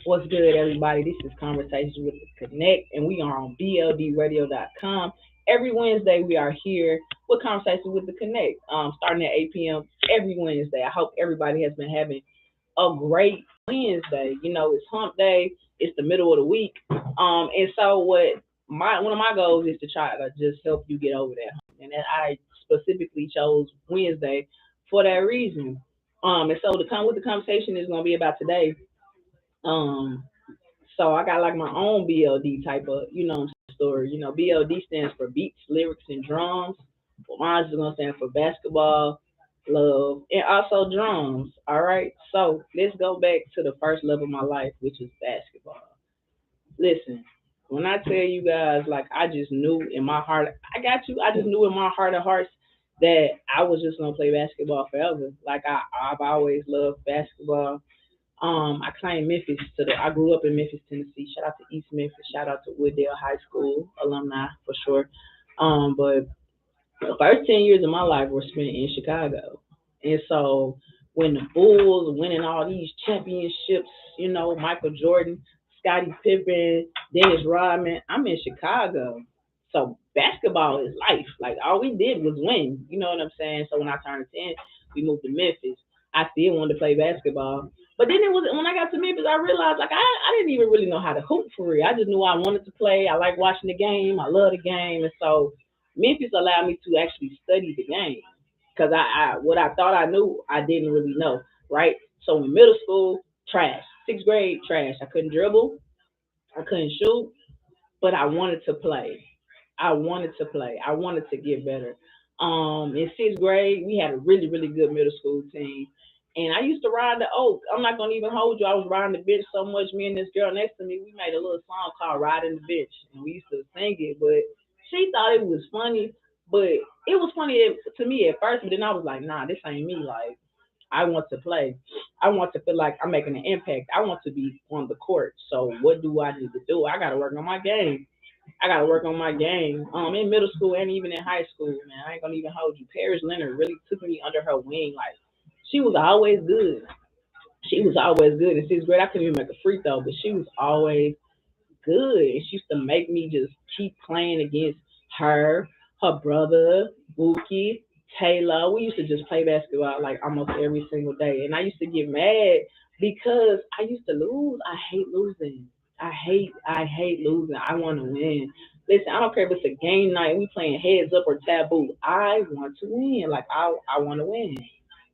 What's good, everybody? This is Conversations with the Connect, and we are on bldradio.com. Every Wednesday, we are here with Conversations with the Connect, starting at 8 p.m. every Wednesday. I hope everybody has been having a great Wednesday. You know, it's hump day, it's the middle of the week. And so what my one of my goals is to try to just help you get over that hump. And then I specifically chose Wednesday for that reason. And so the come with the conversation is gonna be about today. Um, so I got like my own BLD type of, story. You know, BLD stands for beats, lyrics, and drums. Well, mine's just gonna stand for basketball, love, and also drums. All right. So let's go back to the first love of my life, which is basketball. Listen, when I tell you guys, like I just knew in my heart, I got you. I just knew in my heart of hearts that I was just gonna play basketball forever. Like I've always loved basketball. I claim Memphis I grew up in Memphis, Tennessee. Shout out to East Memphis. Shout out to Wooddale High School alumni for sure. But the first 10 years of my life were spent in Chicago, and so when the Bulls were winning all these championships, Michael Jordan, Scottie Pippen, Dennis Rodman, I'm in Chicago. So basketball is life. Like all we did was win. You know what I'm saying? So when I turned 10, we moved to Memphis. I still wanted to play basketball. But then it was when I got to Memphis, I realized like I didn't even really know how to hoop for real. I just knew I wanted to play. I like watching the game. I love the game, and so Memphis allowed me to actually study the game because I what I thought I knew I didn't really know. Right. So in middle school, trash. Sixth grade, trash. I couldn't dribble. I couldn't shoot, but I wanted to play. I wanted to play. I wanted to get better. In sixth grade, we had a really, really good middle school team. And I used to ride the oak. I'm not gonna even hold you. I was riding the bench so much. Me and this girl next to me, we made a little song called "Riding the Bench," and we used to sing it. But she thought it was funny, but it was funny to me at first. But then I was like, nah, this ain't me. Like I want to play. I want to feel like I'm making an impact. I want to be on the court. So what do I need to do? I got to work on my game. I gotta work on my game. In middle school and even in high school, man. I ain't gonna even hold you. Paris Leonard really took me under her wing. Like she was always good. She was always good. In sixth grade, I couldn't even make a free throw, but she was always good. And she used to make me just keep playing against her, her brother, Buki, Taylor. We used to just play basketball like almost every single day. And I used to get mad because I used to lose. I hate losing. I hate losing. I want to win. Listen, I don't care if it's a game night, we playing heads up or taboo. I want to win. Like I want to win.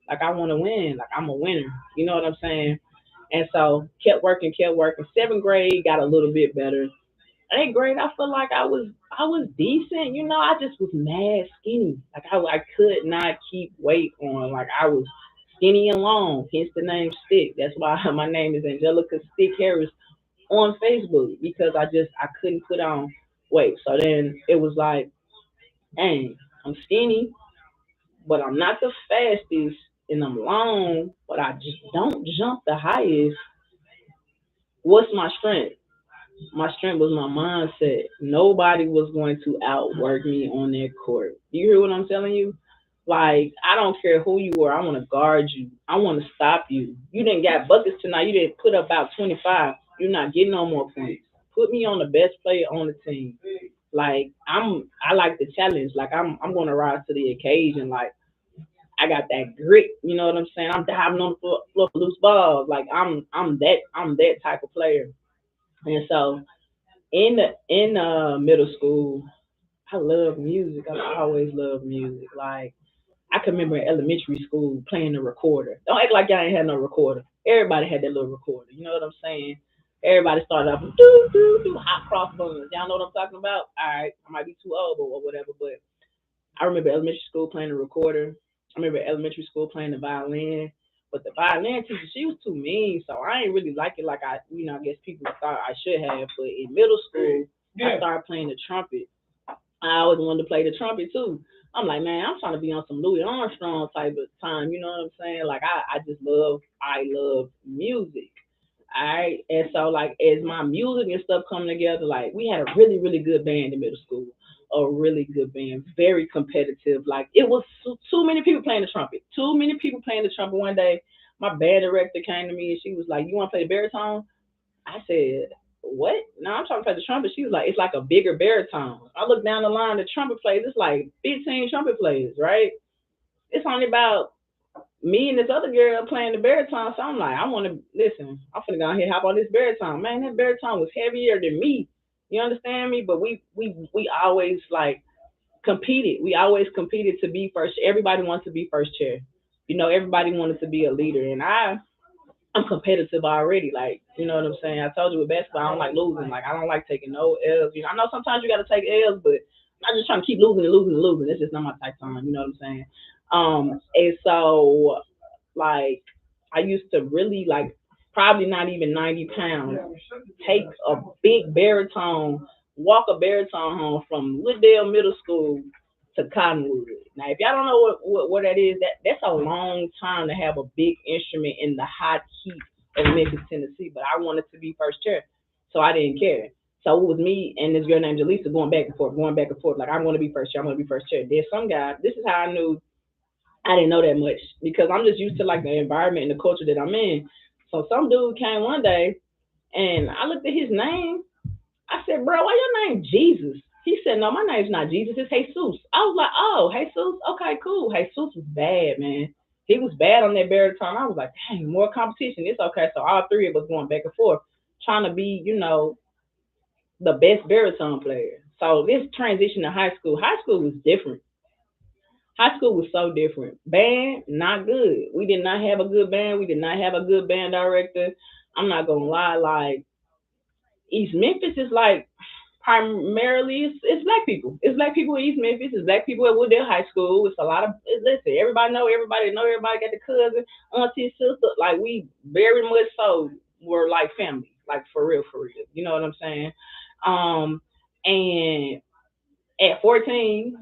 Like I want to win. Like I'm a winner. You know what I'm saying? And so kept working, kept working. Seventh grade got a little bit better. Eighth grade, I feel like I was decent. I just was mad skinny. Like I could not keep weight on. Like I was skinny and long. Hence the name Stick. That's why my name is Angelica Stick Harris on Facebook because I couldn't put on weight. So then it was like, dang, I'm skinny, but I'm not the fastest, and I'm long, but I just don't jump the highest. What's my strength? My strength was my mindset. Nobody was going to outwork me on that court. You hear what I'm telling you? Like, I don't care who you are. I want to guard you. I want to stop you. You didn't got buckets tonight. You didn't put up about 25. You're not getting no more points. Put me on the best player on the team. Like, I like the challenge. Like, I'm going to rise to the occasion. Like, I got that grit. You know what I'm saying? I'm diving on the floor for loose balls. Like, I'm that type of player. And so, in middle school, I love music. I always loved music. Like I can remember in elementary school playing the recorder. Don't act like y'all ain't had no recorder. Everybody had that little recorder. You know what I'm saying? Everybody started off with do do do hot cross buns. Y'all know what I'm talking about? All right, I might be too old or whatever, but I remember elementary school playing the recorder. I remember elementary school playing the violin. But the violin teacher, she was too mean, so I ain't really like it like I guess people thought I should have. But in middle school, I started playing the trumpet. I always wanted to play the trumpet too. I'm like, man, I'm trying to be on some Louis Armstrong type of time. You know what I'm saying? Like, I love music. All right. And so, like, as my music and stuff come together, like, we had a really, really good band in middle school. A really good band, very competitive. Like, it was too many people playing the trumpet. Too many people playing the trumpet one day. My band director came to me and she was like, you want to play the baritone? I said, what? No, I'm trying to play the trumpet. She was like, it's like a bigger baritone. I look down the line, the trumpet players, it's like 15 trumpet players, right? It's only about me and this other girl playing the baritone. So I'm like, I want to listen. I'm finna go ahead and hop on this baritone. Man, that baritone was heavier than me. You understand me? But we always like competed. We always competed to be first. Everybody wants to be first chair. Everybody wanted to be a leader, and I'm competitive already. Like, you know what I'm saying? I told you with basketball, I don't like losing. Like, I don't like taking no L's. I know sometimes you got to take L's, but I'm not just trying to keep losing and losing and losing. It's just not my type time. You know what I'm saying? And so like I used to really like probably not even 90 pounds, take a big baritone, walk a baritone home from Wooddale Middle School to Cottonwood. Now, if y'all don't know what that is, that's a long time to have a big instrument in the hot heat of Memphis, Tennessee. But I wanted to be first chair, so I didn't care. So it was me and this girl named Jaleesa going back and forth, going back and forth. Like, I'm going to be first chair, I'm going to be first chair. There's some guy, this is how I knew I didn't know that much because I'm just used to like the environment and the culture that I'm in. So some dude came one day and I looked at his name. I said, bro, why your name Jesus? He said, no, my name's not Jesus, it's Jesus. I was like, oh, Jesus, okay, cool. Jesus was bad, man. He was bad on that baritone. I was like, dang, more competition. It's okay. So all three of us going back and forth, trying to be, the best baritone player. So this transition to high school. High school was different. High school was so different. Band, not good. We did not have a good band. We did not have a good band director. I'm not gonna lie, like East Memphis is like primarily it's black people. It's black people in East Memphis. It's black people at Wooddale High School. It's a lot of listen. Everybody know everybody got the cousin, auntie, sister. Like we very much so were like family, like for real, for real. You know what I'm saying? Um, and at 14,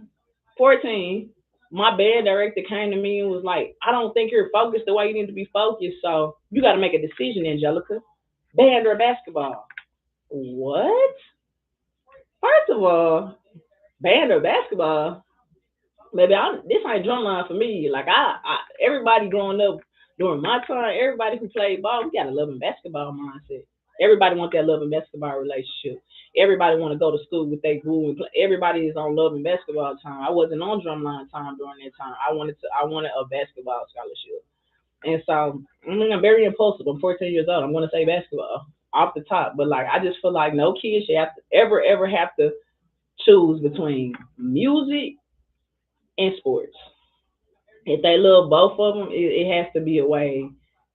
my band director came to me and was like, I don't think you're focused the way you need to be focused. So you got to make a decision, Angelica. Band or basketball? What? First of all, band or basketball? Maybe this ain't drumline for me. Like everybody growing up during my time, everybody who played ball, we got a love and basketball mindset. Everybody want that love and basketball relationship. Everybody want to go to school with their guru and play. Everybody is on love and basketball time. I wasn't on drumline time during that time. I wanted a basketball scholarship, and so I'm very impulsive. I'm 14 years old. I'm going to say basketball off the top, but like I just feel like no kid should have to ever have to choose between music and sports. If they love both of them, it has to be a way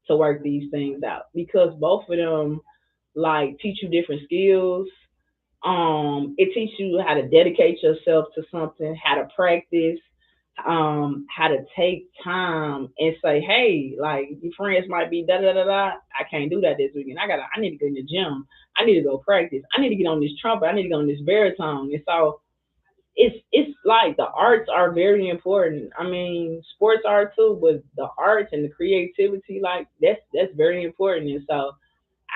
to work these things out because both of them like teach you different skills. It teaches you how to dedicate yourself to something, how to practice, how to take time and say, hey, like your friends might be da da da da. I can't do that this weekend. I need to go in the gym. I need to go practice. I need to get on this trumpet. I need to go on this baritone. And so it's like the arts are very important. I mean, sports are too, but the arts and the creativity, like that's very important. And so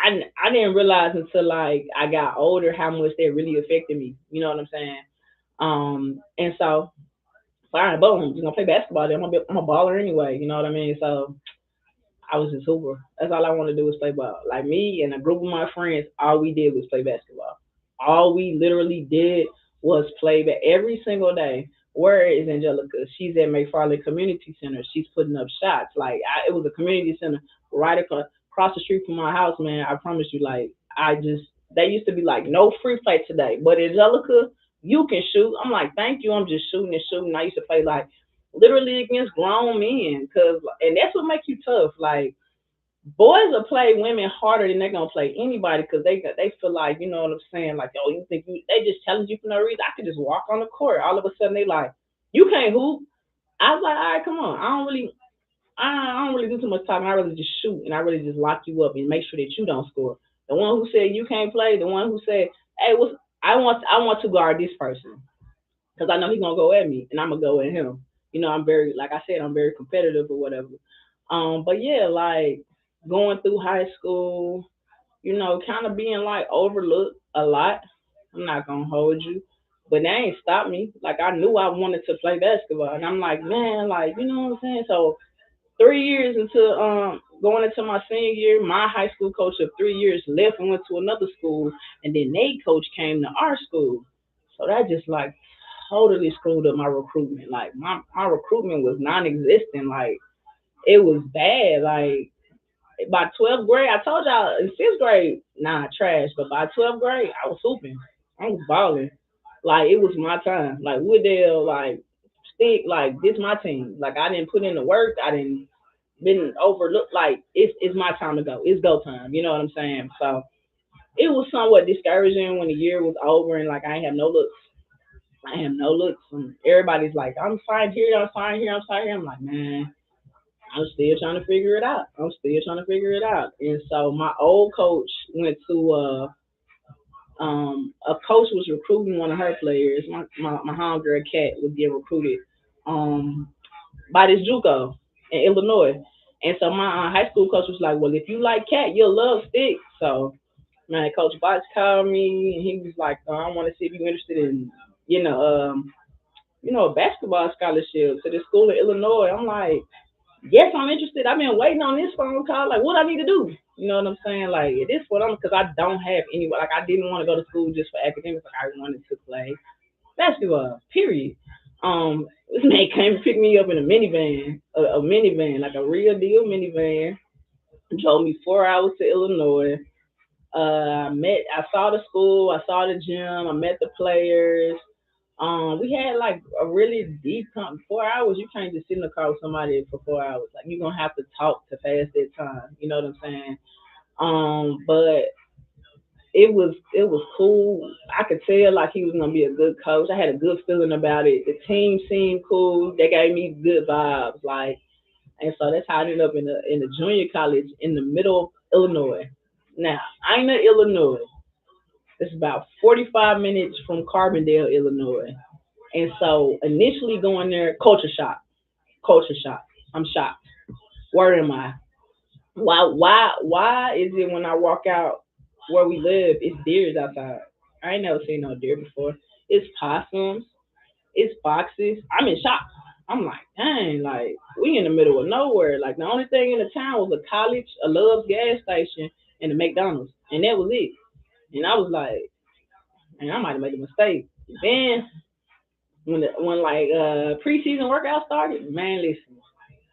I didn't realize until like I got older how much that really affected me. You know what I'm saying? And so fine, boom, I'm just gonna play basketball. I'm a baller anyway. You know what I mean? So I was just hooper. That's all I want to do is play ball. Like me and a group of my friends, all we did was play basketball. All we literally did was play every single day. Where is Angelica? She's at McFarland Community Center. She's putting up shots. Like it was a community center right across the street from my house, man. I promise you, like I just they used to be like no free play today, but Angelica, you can shoot. I'm like, thank you. I'm just shooting and shooting. I used to play like literally against grown men, and that's what makes you tough. Like boys will play women harder than they're gonna play anybody because they feel like you know what I'm saying. Like oh, you think they just challenge you for no reason. I could just walk on the court. All of a sudden they like you can't hoop. I was like, all right, come on. I don't really do too much talking. I really just shoot and I really just lock you up and make sure that you don't score. The one who said you can't play, the one who said, hey, I want to guard this person because I know he's gonna go at me and I'm gonna go at him. I'm very, like I said, I'm very competitive or whatever. But yeah, like going through high school, kind of being like overlooked a lot. I'm not gonna hold you, but that ain't stopped me. Like I knew I wanted to play basketball, and I'm like, man, like you know what I'm saying. So 3 years into going into my senior year, my high school coach of 3 years left and went to another school, and then they coach came to our school. So that just like totally screwed up my recruitment. Like my recruitment was non-existent. Like it was bad. Like by 12th grade, I told y'all in 6th grade, nah, trash. But by 12th grade, I was hooping. I was balling. Like it was my time. Like Wooddale, like stick, like this my team. Like I didn't put in the work. I didn't been overlooked. Like it's my time to go. It's go time. You know what I'm saying? So it was somewhat discouraging when the year was over and like I ain't have no looks. I have no looks. And everybody's like, I'm fine here. I'm fine here. I'm fine here. I'm like, man, I'm still trying to figure it out. I'm still trying to figure it out. And so my old coach went to a coach was recruiting one of her players. My homegirl Cat was getting recruited um by this JUCO in Illinois. And so my high school coach was like, well, if you like Cat, you'll love Stick. So man, Coach Box called me and he was like, I want to see if you're interested in, you know, a basketball scholarship to the school in Illinois. I'm like, yes, I'm interested. I've been waiting on this phone call. Like, what I need to do? You know what I'm saying? Like, this what I'm because I don't have any. Like, I didn't want to go to school just for academics. Like, I wanted to play basketball. Period. This man came to pick me up in a minivan, a minivan, like a real deal minivan. Drove me 4 hours to Illinois. I saw the school, I saw the gym, I met the players. We had like a really deep 4 hours. You can't just sit in the car with somebody for 4 hours. Like you're gonna have to talk to pass that time. You know what I'm saying? But it was cool. I could tell like he was gonna be a good coach. I had a good feeling about it. The team seemed cool. They gave me good vibes. Like, and so that's how I ended up in the junior college in the middle of Illinois. Now I ain't in Illinois. It's about 45 minutes from Carbondale, Illinois. And so initially going there, culture shock, culture shock. I'm shocked. Where am I? Why is it when I walk out where we live, it's deers outside? I ain't never seen no deer before. It's possums, it's foxes. I'm in shock. I'm like, dang, like we in the middle of nowhere. Like the only thing in the town was a college, a Love's gas station, and a McDonald's, and that was it. And I was like, man, I might have made a mistake. Then when like preseason workout started, man, listen,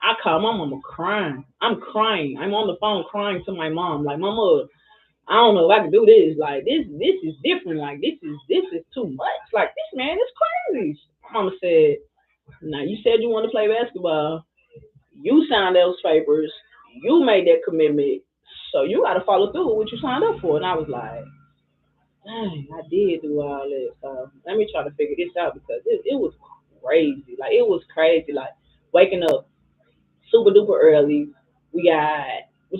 I called my mama crying. I'm crying. I'm on the phone crying to my mom. Like, mama, I don't know if I can do this. Like this is different. Like this is too much. Like this man is crazy. My mama said, now you said you want to play basketball. You signed those papers. You made that commitment. So you got to follow through with what you signed up for. And I was like, dang, I did do all that. So let me try to figure this out because it was crazy. Like it was crazy. Like waking up super duper early. We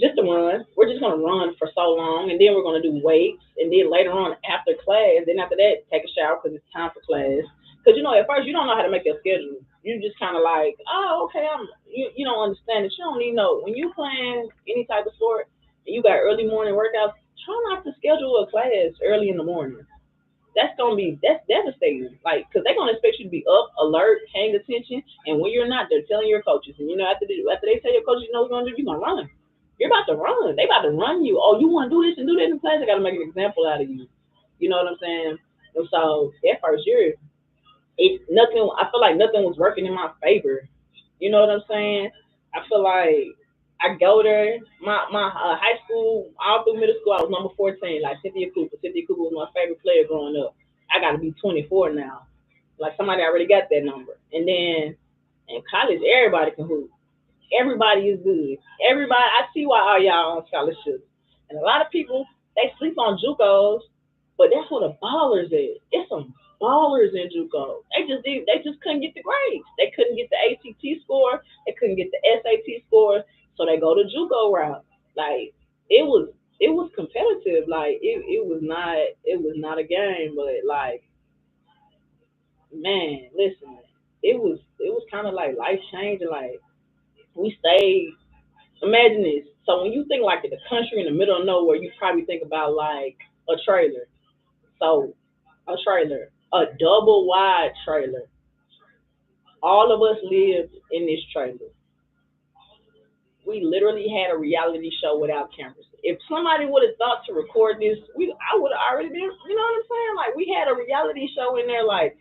just a run. We're just gonna run for so long, and then we're gonna do weights, and then later on after class, then after that take a shower because it's time for class. Because at first you don't know how to make your schedule. You just kind of like, oh, okay, you don't understand it. You don't even know when you playing any type of sport and you got early morning workouts. Try not to schedule a class early in the morning. That's devastating. Like, cause they're gonna expect you to be up, alert, paying attention, and when you're not, they're telling your coaches. And after they tell your coaches, you know what you're gonna do, you're gonna run. You're about to run. They about to run you. Oh, you want to do this and do that in class? They got to make an example out of you. You know what I'm saying? And so that first year, it nothing. I feel like nothing was working in my favor. You know what I'm saying? I feel like I go there. My high school, all through middle school, I was number 14. Like Cynthia Cooper. Cynthia Cooper was my favorite player growing up. I got to be 24 now. Like somebody already got that number. And then in college, everybody can hoop. Everybody is good. Everybody, I see why all y'all on scholarships. And a lot of people, they sleep on JUCOs, but that's where the ballers is. It's some ballers in JUCO. They just couldn't get the grades. They couldn't get the ACT score. They couldn't get the SAT score. So they go to JUCO route. Like it was competitive. Like it was not a game, but like man, listen, it was kind of like life changing. Like we stayed. Imagine this. So when you think like in the country in the middle of nowhere, you probably think about like a trailer. So a trailer, a double wide trailer. All of us lived in this trailer. we literally had a reality show without cameras. If somebody would have thought to record this, I would have already been. You know what I'm saying? Like we had a reality show in there. Like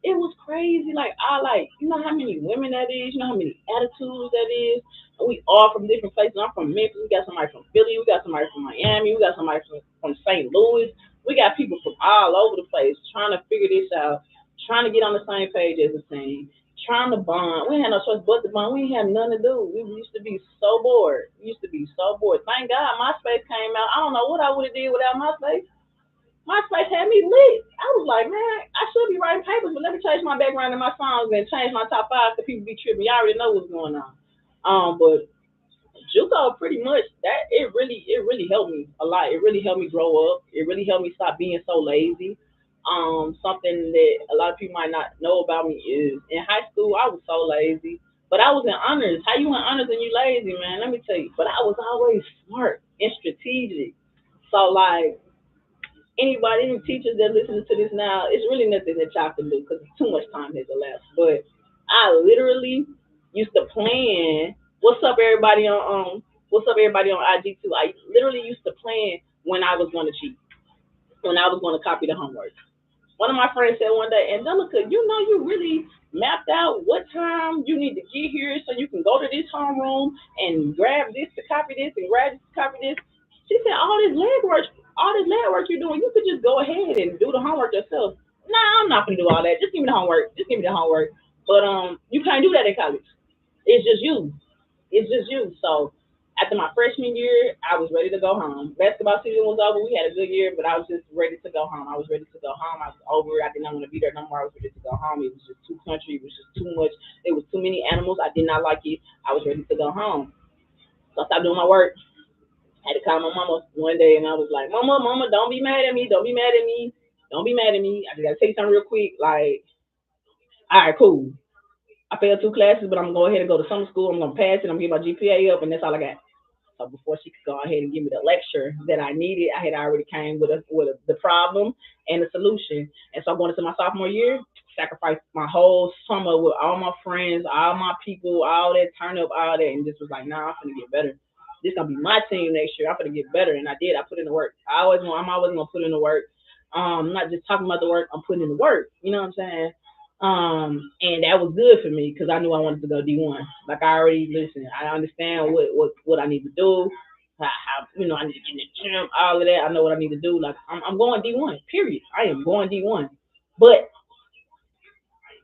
it was crazy. Like I like you know how many women that is. You know how many attitudes that is. And we all from different places. I'm from Memphis. We got somebody from Philly. We got somebody from Miami. We got somebody from St. Louis. We got people from all over the place trying to figure this out, trying to get on the same page as the team, trying to bond. We had no choice but to bond. We ain't had nothing to do. We used to be so bored. We used to be so bored. Thank God MySpace came out. I don't know what I would have did without MySpace. MySpace had me lit. I was like, man, I should be writing papers, but let me change my background in my songs and change my top five so people be tripping. Y'all already know what's going on. But Juco pretty much that it really helped me a lot. It really helped me grow up. It really helped me stop being so lazy. Something that a lot of people might not know about me is in high school I was so lazy. But I was in honors. How you in honors and you lazy, man? Let me tell you. But I was always smart and strategic. So like anybody, any teachers that listen to this now, it's really nothing that y'all can do because too much time has elapsed. But I literally used to plan. What's up, everybody on What's up, everybody on IG too? I literally used to plan when I was going to cheat, when I was going to copy the homework. One of my friends said one day, Angelica, you know you really mapped out what time you need to get here so you can go to this homeroom and grab this to copy this and grab this to copy this. She said, all this leg work you're doing, you could just go ahead and do the homework yourself. Nah, I'm not gonna do all that. Just give me the homework. Just give me the homework. But you can't do that in college. It's just you. It's just you. So after my freshman year, I was ready to go home. Basketball season was over. We had a good year, but I was just ready to go home. I was ready to go home. I was over it. I did not want to be there no more. I was ready to go home. It was just too country. It was just too much. It was too many animals. I did not like it. I was ready to go home. So I stopped doing my work. I had to call my mama one day, and I was like, Mama, don't be mad at me. Don't be mad at me. Don't be mad at me. I just got to tell you something real quick. Like, all right, cool. I failed two classes, but I'm going to go ahead and go to summer school. I'm going to pass it. I'm going to get my GPA up, and that's all I got. So before she could go ahead and give me the lecture that I needed, I had already came with the problem and the solution. And so going into my sophomore year, sacrificed my whole summer with all my friends, all my people, all that turn up, all that, and just was like, nah, I'm gonna get better. This gonna be my team next year. I'm gonna get better, and I did. I put in the work. I'm always gonna put in the work. Not just talking about the work. I'm putting in the work. You know what I'm saying? And that was good for me because I knew I wanted to go D1. Like I already listen, I understand what I need to do. How I need to get in the gym, all of that. I know what I need to do. Like I'm going D1. Period. I am going D1. But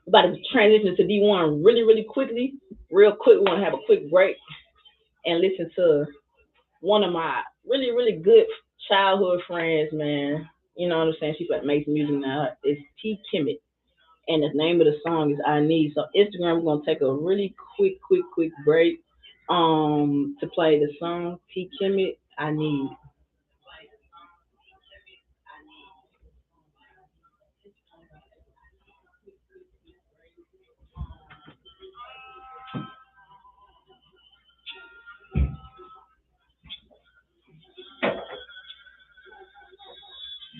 about to transition to D1 really really quickly, real quick. We want to have a quick break and listen to one of my really really good childhood friends, man. You know what I'm saying? She makes music now. It's T. Kimmett. And the name of the song is I Need. So Instagram, we're gonna take a really quick break to play the song T Kimmett, I Need.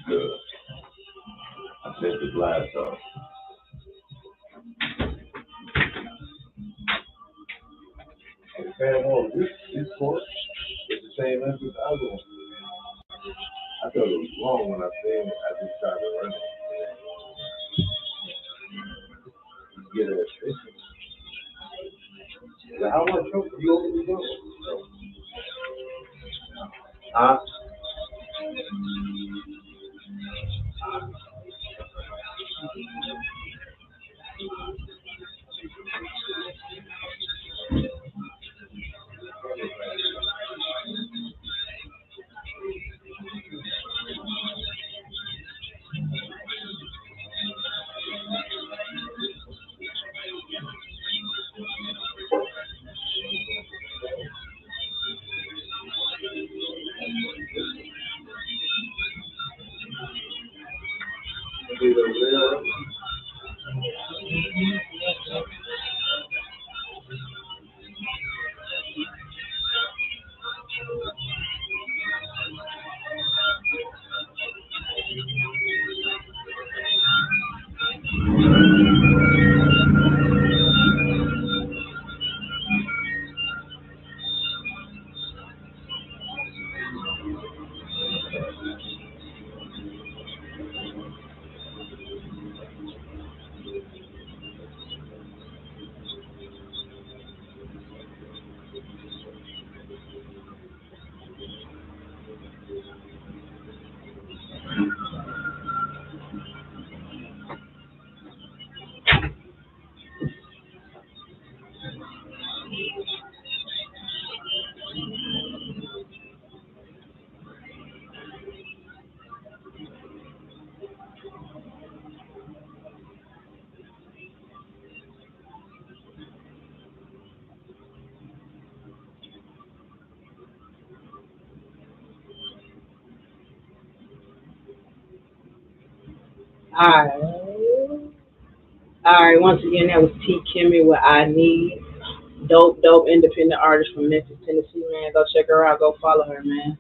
Good. I set the glass up. Man, this course is the same as this other one. I thought it was wrong when I said it. I just started running. Get it efficient. Now, how much hope are you over the door? Huh? Alright. Alright, once again, that was T. Kimmy, what I need. Dope, independent artist from Memphis, Tennessee, man. Go check her out. Go follow her, man.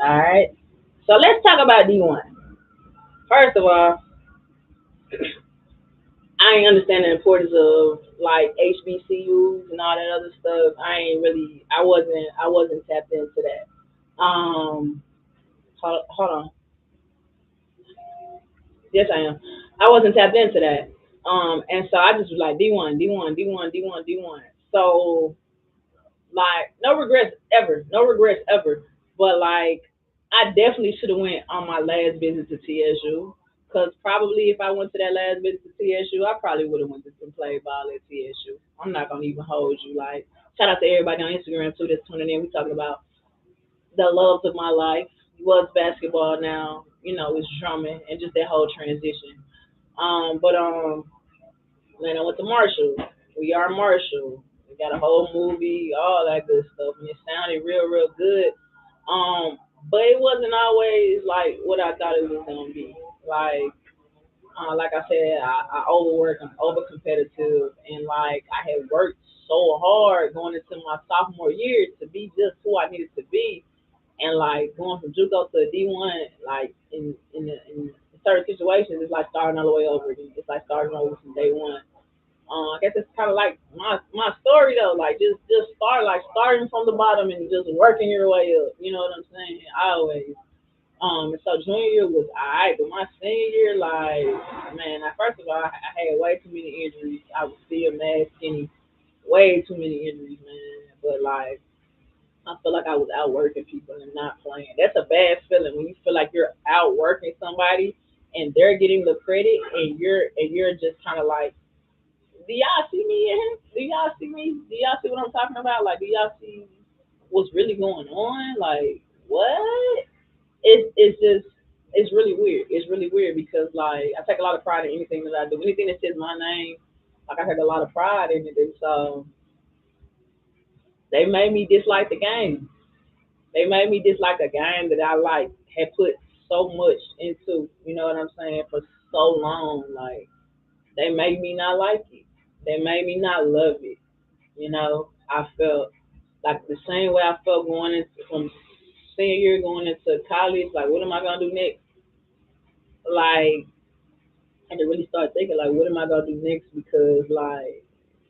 Alright. So let's talk about D1. First of all, I ain't understand the importance of like HBCUs and all that other stuff. I wasn't tapped into that. Hold on. Yes, I am. I wasn't tapped into that. And so I just was like D1, D1, D1, D1, D1. So like no regrets ever, no regrets ever. But like I definitely should have went on my last visit to TSU. Cause probably if I went to that last visit to TSU, I probably would have went to some play ball at TSU. I'm not gonna even hold you. Like shout out to everybody on Instagram too that's tuning in. We talking about the loves of my life. Was basketball now, it's drumming and just that whole transition. But then I went to Marshall. We are Marshall. We got a whole movie, all that good stuff, and it sounded real good. Um, but it wasn't always like what I thought it was gonna be. Like I said, I overwork, I'm over competitive, and like I had worked so hard going into my sophomore year to be just who I needed to be, and like going from JUCO to D1, like in certain situations, it's like starting all the way over again. It's like starting over from day one. I guess it's kind of like my story though, like just starting from the bottom and just working your way up. You know what I'm saying? Always. And so junior year was alright, but my senior year, like man, first of all, I had way too many injuries. I was still mad skinny, way too many injuries, man. But like I feel like I was outworking people and not playing. That's a bad feeling when you feel like you're outworking somebody and they're getting the credit and you're just kind of like, do y'all see me in here? Do y'all see me? Do y'all see what I'm talking about? Like, do y'all see what's really going on? Like, what? It's just it's really weird. It's really weird because like I take a lot of pride in anything that I do. Anything that says my name, like I take a lot of pride in it. And so they made me dislike the game. They made me dislike a game that I like had put so much into. You know what I'm saying? For so long, like they made me not like it. They made me not love it. I felt like the same way I felt going into from senior year going into college. Like, what am I gonna do next? Like, I had to really start thinking, like, what am I gonna do next? Because, like,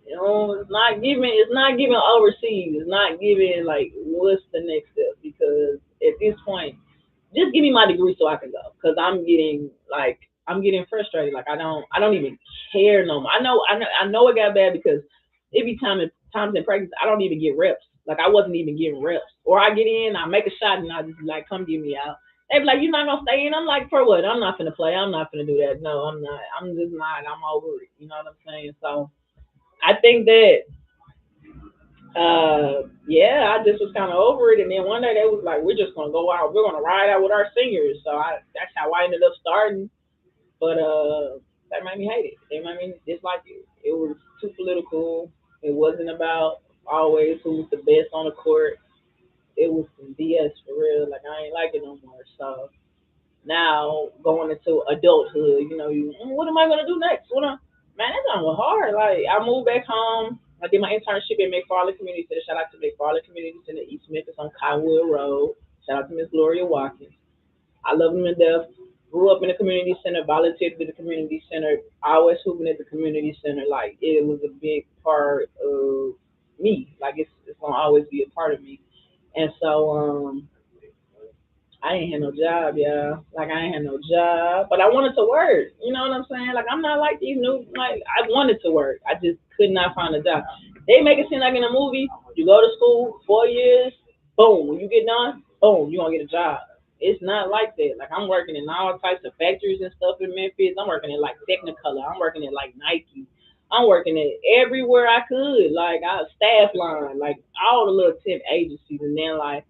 it's not giving overseas. It's not giving like, what's the next step? Because at this point, just give me my degree so I can go. Because I'm getting frustrated. Like I don't even care no more. I know it got bad because it be times in practice I don't even get reps. Like I wasn't even getting reps, or I get in, I make a shot, and I just be like, come get me out. They be like, you're not gonna stay in. I'm like, for what? I'm not gonna play. I'm not gonna do that. No, I'm not. I'm just not. I'm over it. You know what I'm saying? So I think that yeah, I just was kind of over it. And then one day they was like, we're just gonna go out. We're gonna ride out with our seniors. So that's how I ended up starting. But that made me hate it. They made me dislike it. It was too political. It wasn't about always who was the best on the court. It was some BS for real. Like I ain't like it no more. So now going into adulthood, what am I gonna do next? Man, that time was hard. Like I moved back home. I did my internship at McFarland Community Center. Shout out to McFarland Community Center, East Memphis on Cottonwood Road. Shout out to Miss Gloria Watkins. I love them to death. Grew up in the community center, volunteered at the community center, always hooping at the community center. Like it was a big part of me. Like it's gonna always be a part of me. And so I ain't had no job, yeah. Like I ain't had no job, but I wanted to work. You know what I'm saying? Like I'm not like these new. Like I wanted to work. I just could not find a job. They make it seem like in a movie, you go to school 4 years, boom. When you get done, boom, you gonna get a job. It's not like that. Like I'm working in all types of factories and stuff in Memphis. I'm working at like Technicolor. I'm working at like Nike. I'm working at everywhere I could. Like I staff line, like all the little temp agencies, and then like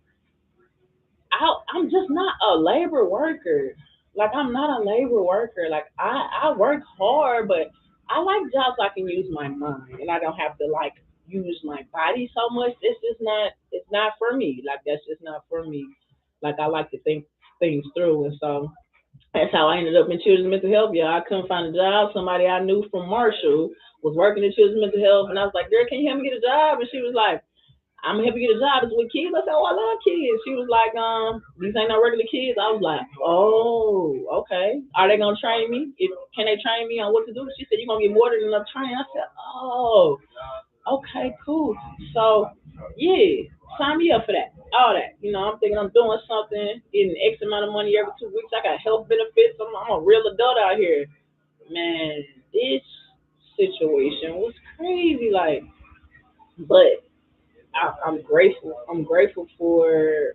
I'm just not a labor worker. Like I'm not a labor worker. Like I work hard, but I like jobs I can use my mind and I don't have to like use my body so much. It's not for me. Like that's just not for me. Like I like to think things through, and so That's how I ended up in children's mental health. Yeah, I couldn't find a job. Somebody I knew from Marshall was working in children's mental health, and I was like, "Girl, can you help me get a job?" And she was like, "I'm gonna help you get a job. It's with kids." I said, "Oh, I love kids." She was like, "These ain't no regular kids." I was like, "Oh, okay. Are they gonna train me? Can they train me on what to do?" She said, "You're gonna get more than enough training." I said, "Oh, okay, cool." So, yeah, sign me up for that. All that. I'm thinking I'm doing something, getting X amount of money every 2 weeks. I got health benefits. I'm a real adult out here. Man, this situation was crazy. Like, but I'm grateful. I'm grateful for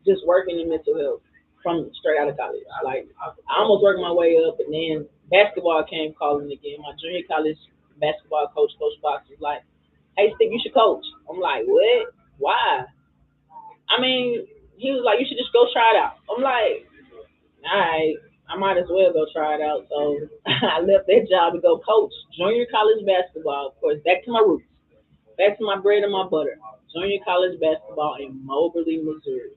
just working in mental health from straight out of college. Like, I almost worked my way up, and then basketball came calling again. My junior college basketball coach, Coach Fox, was like, "Hey, Stick, you should coach." I'm like, "What? Why?" I mean, he was like, "You should just go try it out." I'm like, "All right, I might as well go try it out." So I left that job to go coach junior college basketball. Of course, back to my roots. Back to my bread and my butter. Junior college basketball in Moberly, Missouri.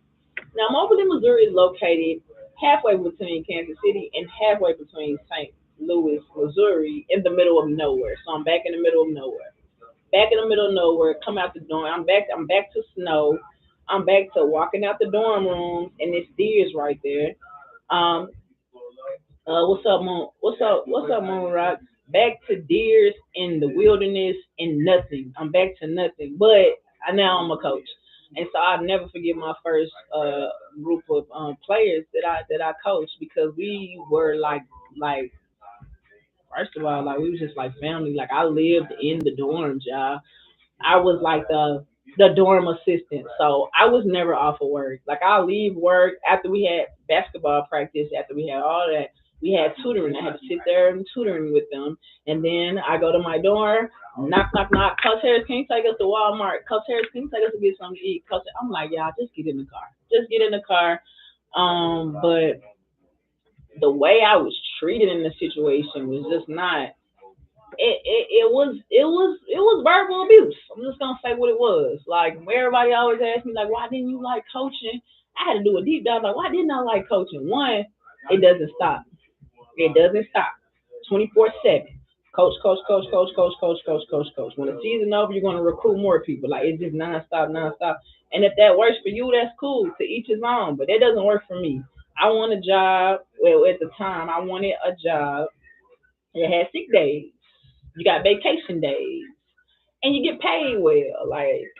Now, Moberly, Missouri is located halfway between Kansas City and halfway between St. Louis, Missouri, in the middle of nowhere. So I'm back in the middle of nowhere. Back in the middle of nowhere. Come out the dorm. I'm back. I'm back to snow. I'm back to walking out the dorm rooms, and it's deers right there. Um, what's up, Moon? What's up? What's up, Moon Rock? Back to deers in the wilderness and nothing. I'm back to nothing. But now I'm a coach, and so I'll never forget my first group of players that I coached because we were like first of all, like we was just like family. Like I lived in the dorms, y'all. I was like the dorm assistant, so I was never off of work. Like I'll leave work after we had basketball practice, after we had all that. We had tutoring. I had to sit there and tutoring with them, and then I go to my dorm, knock, knock, knock. Coach Harris, can you take us to Walmart? Coach Harris, can you take us to get something to eat? Coach, I'm like, y'all, just get in the car. Just get in the car. But the way I was treated in the situation was just not it was verbal abuse. I'm just gonna say what it was. Like everybody always asks me, like, why didn't you like coaching? I had to do a deep dive. Like, why didn't I like coaching? One, it doesn't stop. It doesn't stop. 24/7. Coach, coach, coach, coach, coach, coach, coach, coach, coach. When the season over, you're gonna recruit more people. Like it's just nonstop, nonstop. And if that works for you, that's cool. To each his own. But that doesn't work for me. I want a job. Well, at the time, I wanted a job that had sick days. You got vacation days, and you get paid well. Like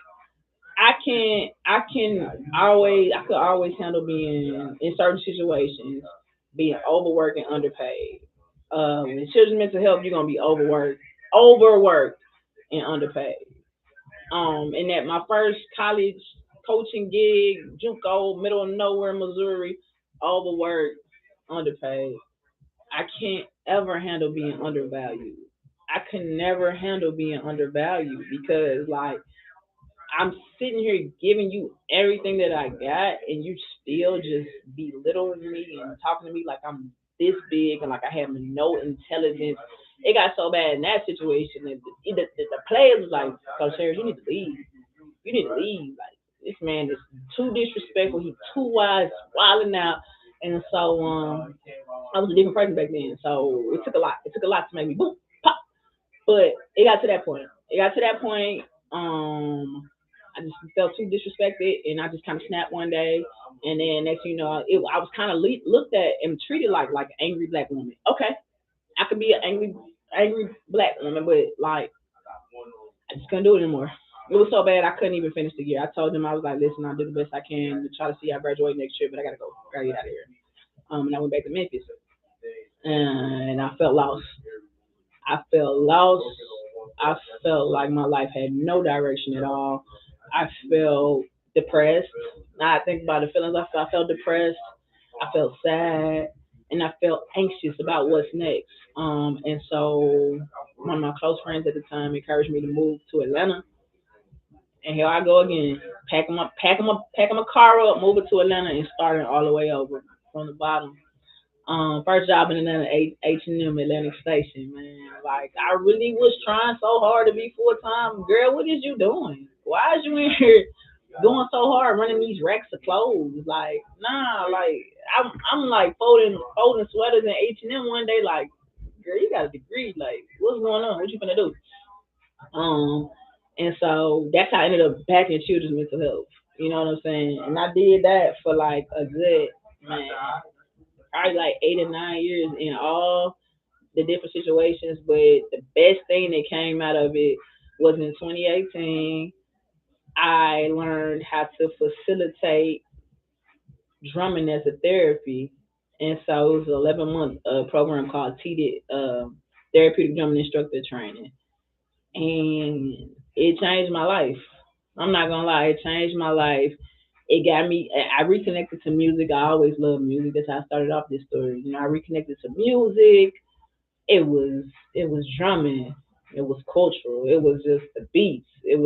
I could always handle being in certain situations, being overworked and underpaid. In children's mental health, you're gonna be overworked and underpaid. And at my first college coaching gig, JUCO, middle of nowhere, Missouri, overworked, underpaid. I can't ever handle being undervalued. I can never handle being undervalued because like I'm sitting here giving you everything that I got and you still just belittling me and talking to me like I'm this big and like I have no intelligence. It got so bad in that situation that the players was like, Coach Harris, you need to leave. You need to leave. Like this man is too disrespectful. He's too wise, wilding out. And so I was a different person back then. So it took a lot. It took a lot to make me boom, pop. But it got to that point. It got to that point. I just felt too disrespected, and I just kind of snapped one day. And then next thing you know, I was kind of looked at and treated like an angry black woman. Okay, I could be an angry black woman, but like I just couldn't do it anymore. It was so bad I couldn't even finish the year. I told them I was like, listen, I'll do the best I can to try to see I graduate next year, but I gotta go. I gotta get out of here. And I went back to Memphis, and I felt lost. I felt lost. I felt like my life had no direction at all. I felt depressed. Now I think about the feelings I felt depressed. I felt sad, and I felt anxious about what's next. And so one of my close friends at the time encouraged me to move to Atlanta. And here I go again, packing my car up, moving to Atlanta, and starting all the way over from the bottom. First job in Atlanta, H&M Atlantic Station, man. Like I really was trying so hard to be full time. Girl, what is you doing? Why is you in here going so hard running these racks of clothes? Like, nah, like I'm like folding sweaters in H&M one day. Like, girl, you got a degree. Like, what's going on? What you gonna do? Um, and so that's how I ended up back in children's mental health. You know what I'm saying? And I did that for like a good man, probably like 8 or 9 years in all the different situations. But the best thing that came out of it was in 2018. I learned how to facilitate drumming as a therapy, and so it was an 11 month program called TDIT, Therapeutic Drumming Instructor Training, and it changed my life. I'm not gonna lie, it changed my life. It got me. I reconnected to music. I always loved music. That's how I started off this story. You know, I reconnected to music. It was it was drumming. It was cultural. It was just the beats. It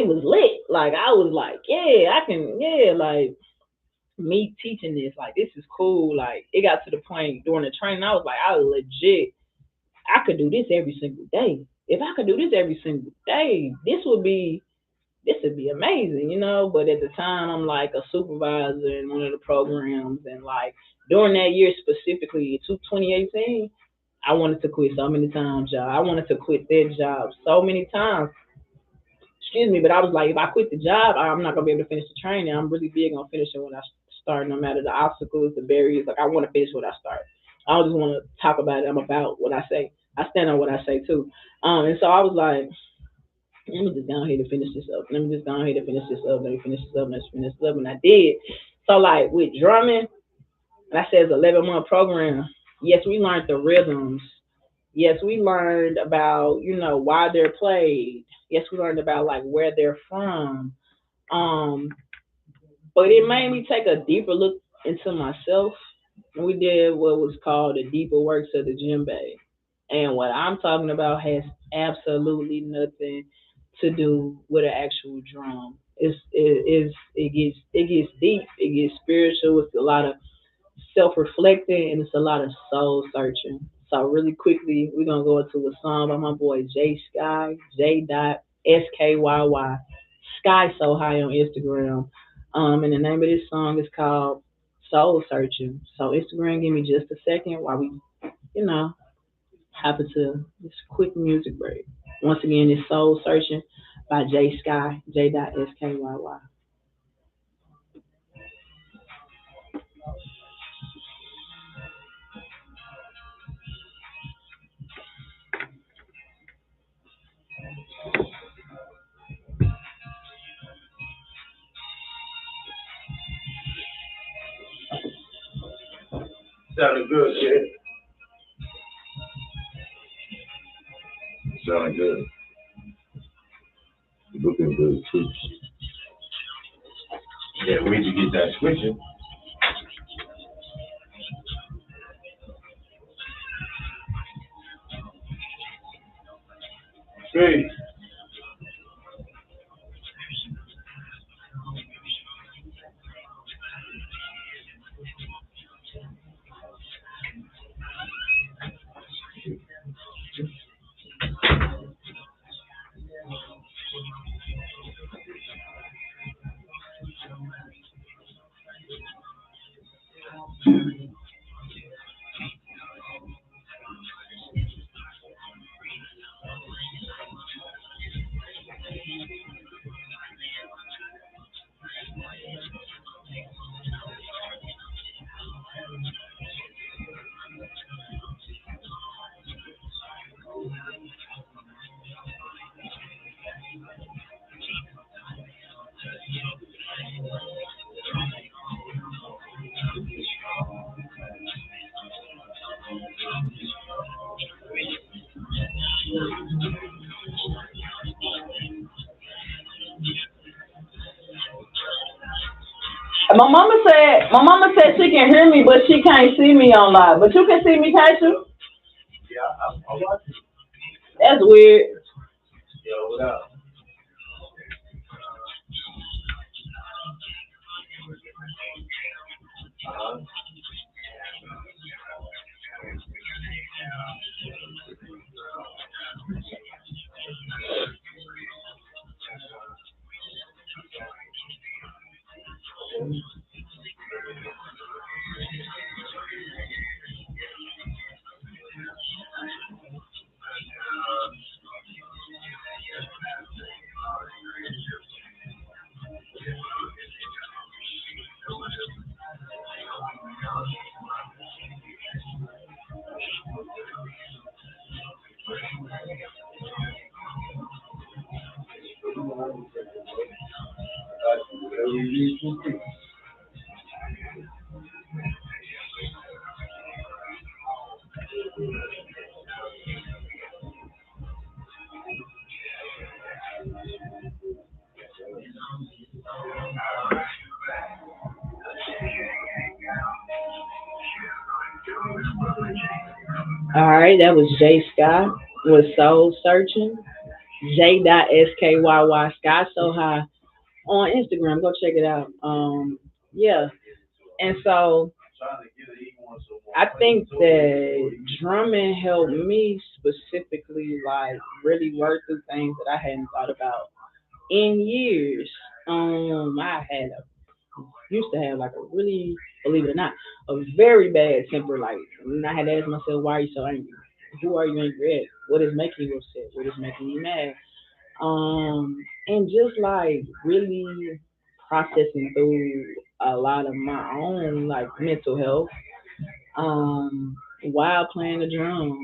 was lit. Like I was like, yeah, I can, yeah, like me teaching this, like this is cool. Like it got to the point during the training, I was like, I legit, I could do this every single day. If I could do this every single day, this would be amazing, you know. But at the time, I'm like a supervisor in one of the programs, and like during that year specifically, 2018, I wanted to quit so many times, y'all. I wanted to quit that job so many times. Excuse me, but I was like, if I quit the job, I'm not gonna be able to finish the training. I'm really big on finishing when I start, no matter the obstacles, the barriers. Like I want to finish what I start. I don't just want to talk about it. I'm about what I say. I stand on what I say too. And so I was like, let me just go ahead and finish this up. Let me just go ahead and finish this up. Let me finish this up. Let's finish this up. And I did. So like with drumming, like I said, it's an 11 month program. Yes, we learned the rhythms. Yes, we learned about, you know, why they're played. Yes, we learned about like where they're from. Um, but it made me take a deeper look into myself. We did what was called the deeper works of the djembe. And what I'm talking about has absolutely nothing to do with an actual drum. It gets deep, it gets spiritual. It's a lot of self-reflecting, and it's a lot of soul searching. So really quickly, we're gonna go into a song by my boy J Sky, J dot SKYY. Sky So High on Instagram. And the name of this song is called Soul Searching. So Instagram, give me just a second while we, you know, hop into this quick music break. Once again, it's Soul Searching by J Sky, J dot SKYY. Sounding good, kid. Sounding good. Looking good too. Yeah, we need to get that switching. Hey, My mama said she can hear me, but she can't see me on live. But you can see me, can't you? yeah, I'm watching. That's weird. Yo, what up? Uh-huh. All right, that was Jay Scott with Soul Searching. J.SKYY Sky So High on Instagram. Go check it out. Yeah. And so I think that drumming helped me specifically like really work through things that I hadn't thought about in years. I had a used to have like a really, believe it or not, a very bad temper. Like, and I had to ask myself, why are you so angry? Who are you angry at? What is making you upset? What is making you mad? And just like really processing through a lot of my own like mental health. Um, while playing the drums,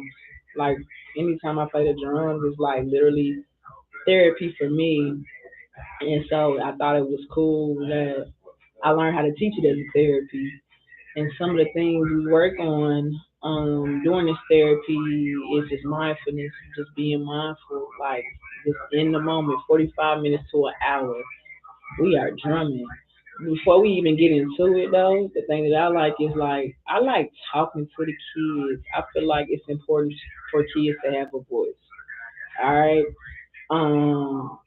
like anytime I play the drums, it's like literally therapy for me. And so I thought it was cool that I learned how to teach it as a therapy. And some of the things we work on during this therapy is just mindfulness, just being mindful, like just in the moment, 45 minutes to an hour. We are drumming. Before we even get into it, though, the thing that I like is like I like talking to the kids. I feel like it's important for kids to have a voice. All right. Um,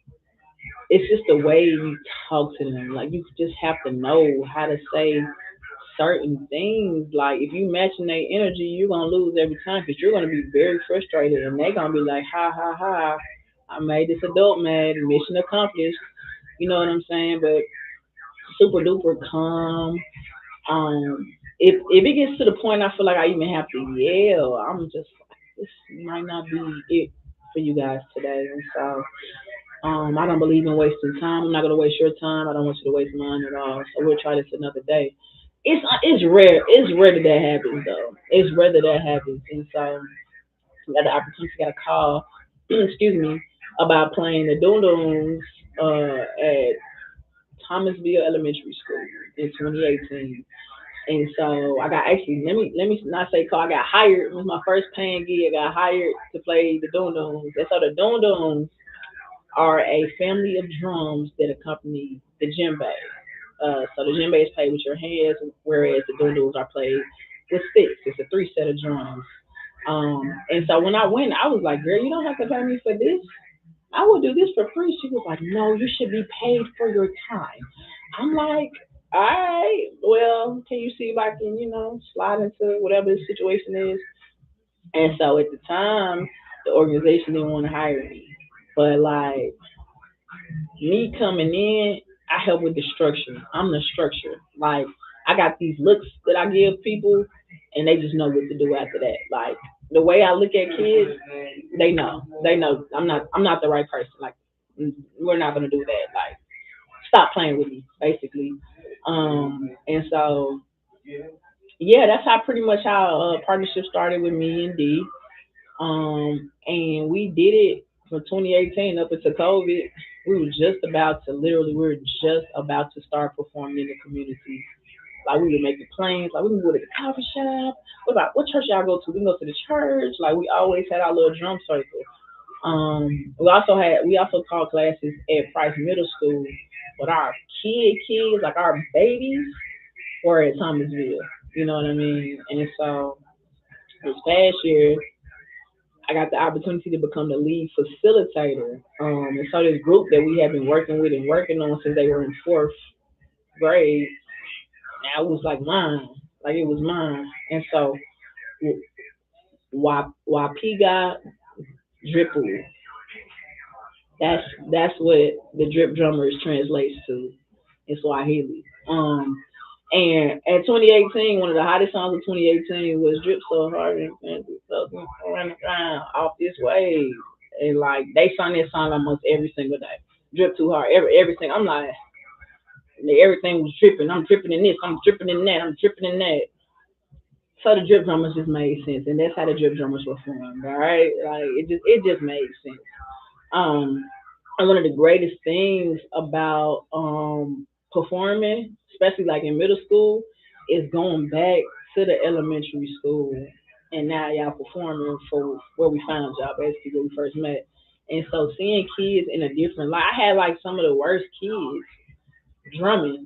it's just the way you talk to them. Like you just have to know how to say certain things. Like if you matching their energy, you're gonna lose every time because you're gonna be very frustrated, and they're gonna be like, ha ha ha, I made this adult mad, mission accomplished. You know what I'm saying? But super duper calm. If it gets to the point I feel like I even have to yell, I'm just like, this might not be it for you guys today. And so I don't believe in wasting time. I'm not gonna waste your time. I don't want you to waste mine at all. So we'll try this another day. It's rare. It's rare that that happens though. It's rare that that happens. And so I got the opportunity, got a call, excuse me, about playing the Doom Dooms at Thomasville Elementary School in 2018. And so I got actually let me not say call. I got hired. It was my first paying gig. I got hired to play the Doom Dooms. And so the Doom Dooms are a family of drums that accompany the djembe. So the djembe is played with your hands, whereas the dundles are played with sticks. It's a three set of drums. And so when I went, I was like, "Girl, you don't have to pay me for this. I will do this for free." She was like, "No, you should be paid for your time." I'm like, "All right, well, can you see if I can, slide into whatever the situation is?" And so at the time, the organization didn't want to hire me, but like me coming in, I help with the structure. I'm the structure. Like I got these looks that I give people, and they just know what to do after that. Like the way I look at kids, they know. They know I'm not the right person. Like we're not gonna do that. Like stop playing with me, basically. And so yeah, that's how pretty much how partnership started with me and D. And we did it from 2018 up until COVID. We were just about to start performing in the community. Like we were making plans, like we can go to the coffee shop. What church y'all go to? We can go to the church. Like we always had our little drum circle. We also called classes at Price Middle School, but our kids, like our babies, were at Thomasville. You know what I mean? And so this past year, I got the opportunity to become the lead facilitator. And so this group that we have been working with and working on since they were in fourth grade, now it was like mine, like it was mine. And so why P got dripple, that's what the drip drummers translates to in Swahili. And at 2018, one of the hottest songs of 2018 was "Drip So Hard and Run Around Off This Wave," and like they sung that song almost every single day. Drip too hard, everything. I'm like, everything was dripping. I'm dripping in this. I'm dripping in that. I'm dripping in that. So the drip drummers just made sense, and that's how the drip drummers were formed. All right, like it just made sense. Um, and one of the greatest things about performing, especially like in middle school, is going back to the elementary school, and now y'all performing for where we found y'all, basically where we first met. And so seeing kids in a different like I had like some of the worst kids drumming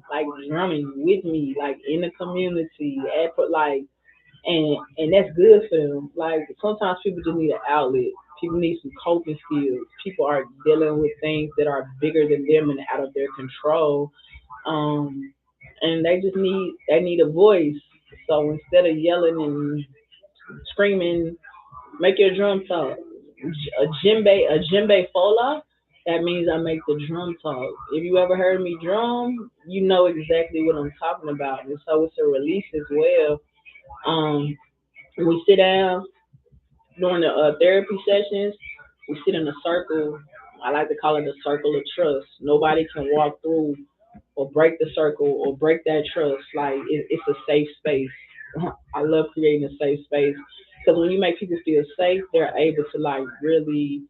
with me, like in the community, at like and that's good for them. Like sometimes people just need an outlet. People need some coping skills. People are dealing with things that are bigger than them and out of their control. Um, and they need a voice. So instead of yelling and screaming, make your drum talk. A djembe fola. That means I make the drum talk. If you ever heard me drum, you know exactly what I'm talking about. And so it's a release as well. We sit down during the therapy sessions. We sit in a circle. I like to call it a circle of trust. Nobody can walk through or break the circle or break that trust. Like it's a safe space. I love creating a safe space because when you make people feel safe, they're able to like really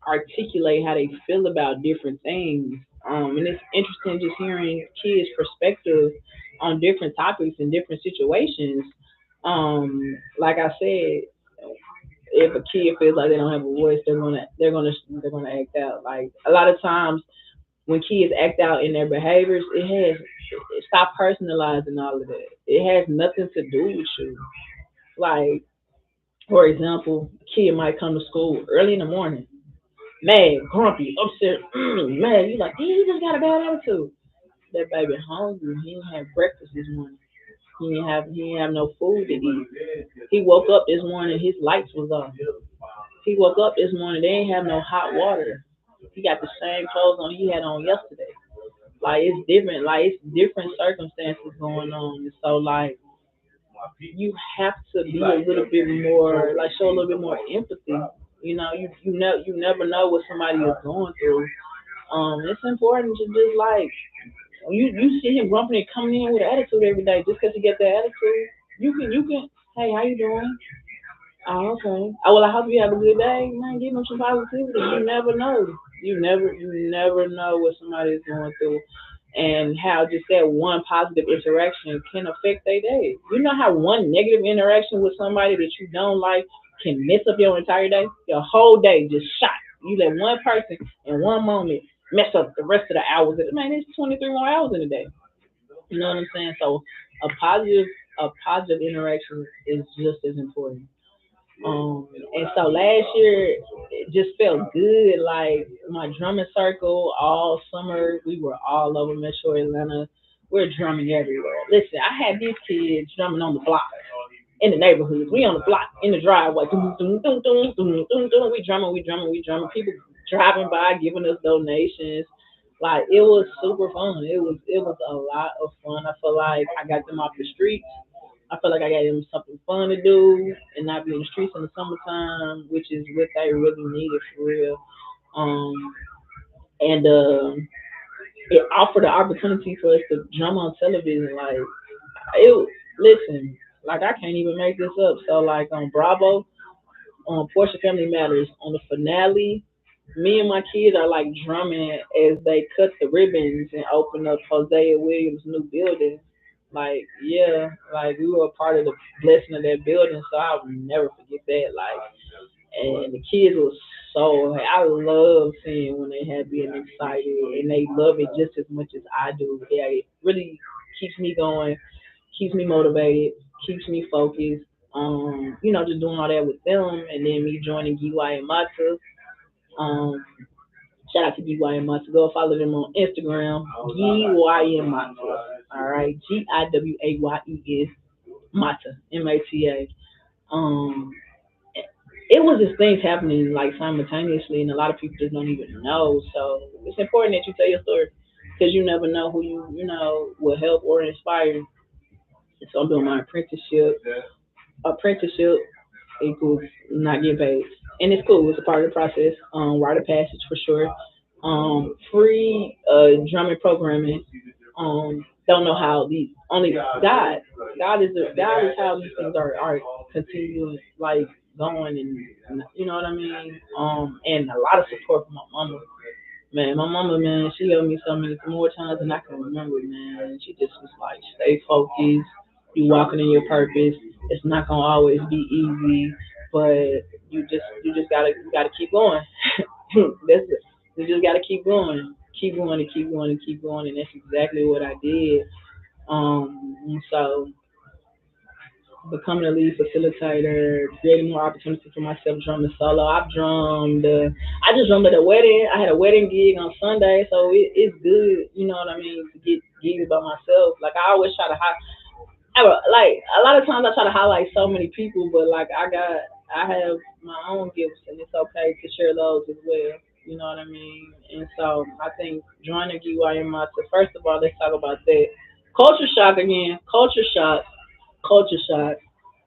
articulate how they feel about different things. And it's interesting just hearing kids' perspectives on different topics and different situations. Like I said, if a kid feels like they don't have a voice, they're gonna act out. Like a lot of times when kids act out in their behaviors, stop personalizing all of that. It has nothing to do with you. Like for example, a kid might come to school early in the morning, mad, grumpy, upset, mad. You like, he just got a bad attitude. That baby hungry. He didn't have breakfast this morning. He didn't have no food to eat. He woke up this morning, his lights was off. He woke up this morning, they ain't have no hot water. He got the same clothes on he had on yesterday. Like it's different. Like it's different circumstances going on. So like you have to be a little bit more, like show a little bit more empathy. You never know what somebody is going through. It's important to just like you see him grumping and coming in with an attitude every day just because he get that attitude. You can. Hey, how you doing? Oh, okay. Oh, well, I hope you have a good day. Man, give them some positivity. You never know. You never know what somebody is going through, and how just that one positive interaction can affect their day. You know how one negative interaction with somebody that you don't like can mess up your entire day. Your whole day just shot. You let one person in one moment mess up the rest of the hours. Man, it's 23 more hours in a day. You know what I'm saying? So a positive a positive interaction is just as important. And so last year it just felt good. Like my drumming circle all summer, we were all over Metro Atlanta. We're drumming everywhere. Listen, I had these kids drumming on the block in the neighborhoods. We on the block in the driveway. Dum, dum, dum, dum, dum, dum, dum. We drumming, we drumming, we drumming. People driving by giving us donations. Like it was super fun. It was a lot of fun. I feel like I got them off the streets. I feel like I got them something fun to do and not be in the streets in the summertime, which is what they really needed for real. Um, and it offered the opportunity for us to drum on television. Like it, listen, like I can't even make this up. So like on Bravo, on Portia Family Matters, on the finale, me and my kids are like drumming as they cut the ribbons and open up Hosea Williams' new building. Like, yeah, like we were a part of the blessing of that building, so I'll never forget that. Like, and the kids was so, I love seeing when they have being excited and they love it just as much as I do. Yeah, it really keeps me going, keeps me motivated, keeps me focused. Just doing all that with them, and then me joining GY and Mata. Um, Shout out to GY and Mata. Go follow them on Instagram, GY and Mata. All right, GIWAYE is Mata, MATA. Um, it was just things happening like simultaneously, and a lot of people just don't even know. So it's important that you tell your story because you never know who you will help or inspire. So I'm doing my apprenticeship equals not getting paid. And it's cool. It's a part of the process. Rite of passage for sure. Free drumming programming. Don't know how these only God is how these things are continuing like going and you know what I mean. And a lot of support from my mama. Man, my mama, man, she helped me so many more times than I can remember, man. She just was like, stay focused. You walking in your purpose. It's not gonna always be easy, but you just gotta keep going. That's it. You just gotta keep going and keep going and keep going, and that's exactly what I did. So becoming a lead facilitator, creating more opportunities for myself, drumming solo. I've drummed. I just drummed at a wedding. I had a wedding gig on Sunday, so it's good. You know what I mean? To get gigs by myself. Like I always try to like a lot of times I try to highlight so many people, but like I have my own gifts, and it's okay to share those as well. You know what I mean? And so I think joining GYMI. So first of all, let's talk about that culture shock again. Culture shock. Culture shock.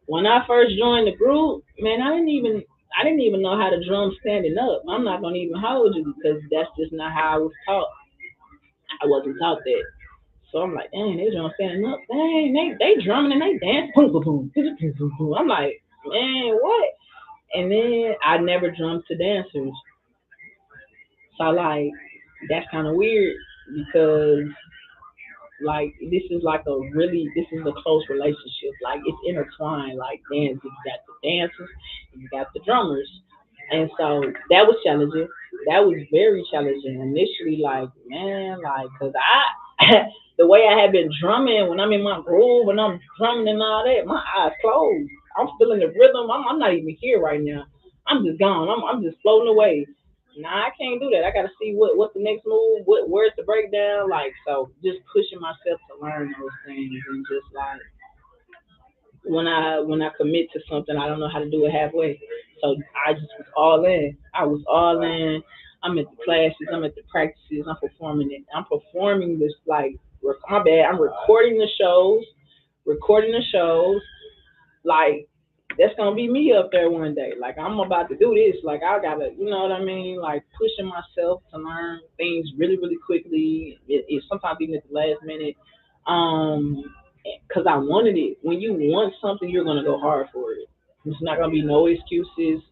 When I first joined the group, man, I didn't even know how to drum standing up. I'm not gonna even hold you because that's just not how I was taught. I wasn't taught that. So I'm like, dang, they drum standing up. Dang, they drumming and they dance. Boom, boom, boom, boom, boom, boom, boom. I'm like, man, what? And then I never drummed to dancers. So like, that's kind of weird because like this is a close relationship. Like it's intertwined. Like dance, you got the dancers, and you got the drummers, and so that was challenging. That was very challenging initially. Like man, like cause I the way I had been drumming when I'm in my groove, when I'm drumming and all that, my eyes closed. I'm still in the rhythm. I'm not even here right now. I'm just gone. I'm just floating away. Nah, I can't do that. I gotta see what's the next move, where's the breakdown, like so just pushing myself to learn those things and just like when I commit to something I don't know how to do it halfway. So I just was all in. I was all in. I'm at the classes, I'm at the practices, I'm performing it. I'm performing this like my bad, I'm recording the shows, like that's gonna be me up there one day. Like I'm about to do this. Like I gotta, you know what I mean? Like pushing myself to learn things really, really quickly. It sometimes even at the last minute. Um, because I wanted it. When you want something, you're gonna go hard for it. There's not gonna be no excuses.